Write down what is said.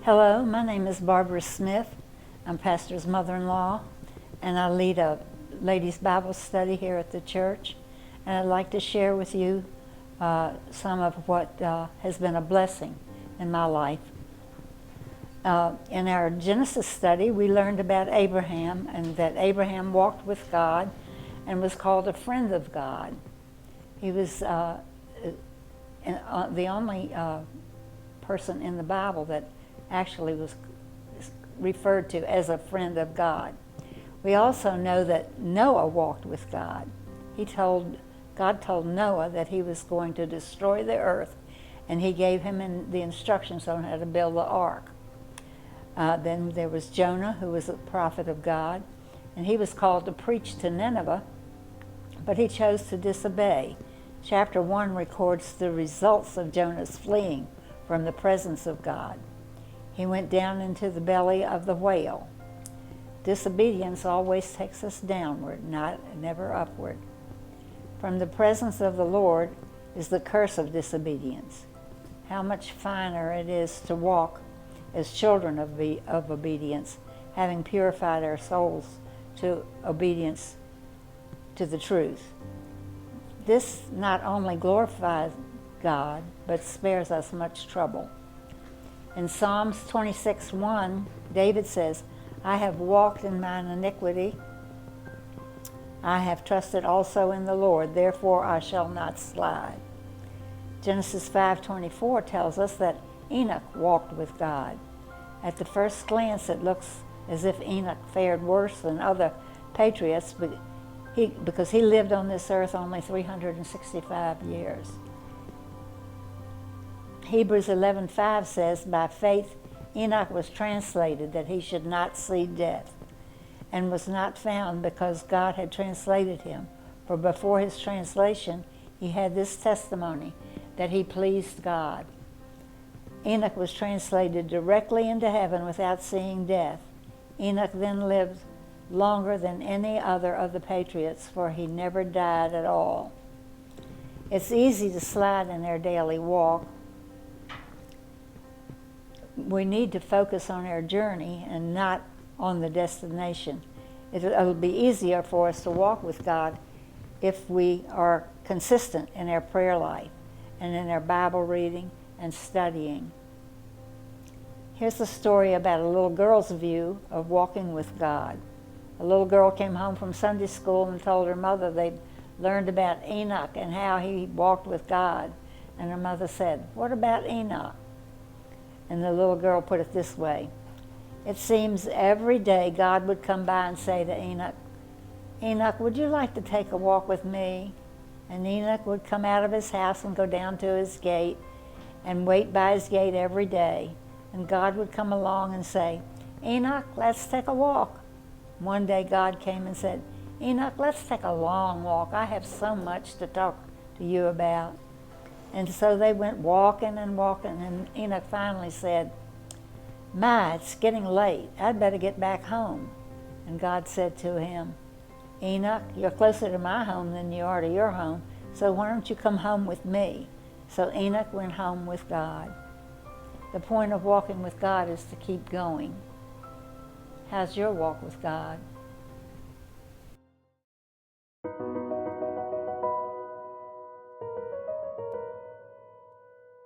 Hello, my name is Barbara Smith. I'm pastor's mother-in-law, and I lead a ladies' Bible study here at the church. And I'd like to share with you some of what has been a blessing in my life. In our Genesis study, we learned about Abraham, and that Abraham walked with God and was called a friend of God. He was the only person in the Bible that actually was referred to as a friend of God. We also know that Noah walked with God. God told Noah that he was going to destroy the earth, and he gave him the instructions on how to build the ark. Then there was Jonah, who was a prophet of God, and he was called to preach to Nineveh, but he chose to disobey. Chapter 1 records the results of Jonah's fleeing from the presence of God. He went down into the belly of the whale. Disobedience always takes us downward, never upward. From the presence of the Lord is the curse of disobedience. How much finer it is to walk as children of obedience, having purified our souls to obedience to the truth. This not only glorifies God, but spares us much trouble. In Psalms 26:1, David says, I have walked in mine iniquity. I have trusted also in the Lord, therefore I shall not slide. Genesis 5:24 tells us that Enoch walked with God. At the first glance, it looks as if Enoch fared worse than other patriots, because he lived on this earth only 365 years. Hebrews 11:5 says, by faith Enoch was translated that he should not see death, and was not found because God had translated him. For before his translation he had this testimony, that he pleased God. Enoch was translated directly into heaven without seeing death. Enoch then lived longer than any other of the patriots, for he never died at all. It's easy to slide in our daily walk. We need to focus on our journey and not on the destination. It'll be easier for us to walk with God if we are consistent in our prayer life and in our Bible reading and studying. Here's a story about a little girl's view of walking with God. A little girl came home from Sunday school and told her mother they'd learned about Enoch and how he walked with God. And her mother said, what about Enoch? And the little girl put it this way, it seems every day God would come by and say to Enoch, Enoch, would you like to take a walk with me? And Enoch would come out of his house and go down to his gate and wait by his gate every day. And God would come along and say, Enoch, let's take a walk. One day God came and said, Enoch, let's take a long walk. I have so much to talk to you about. And so they went walking and walking, and Enoch finally said, my, it's getting late. I'd better get back home. And God said to him, Enoch, you're closer to my home than you are to your home, so why don't you come home with me? So Enoch went home with God. The point of walking with God is to keep going. How's your walk with God?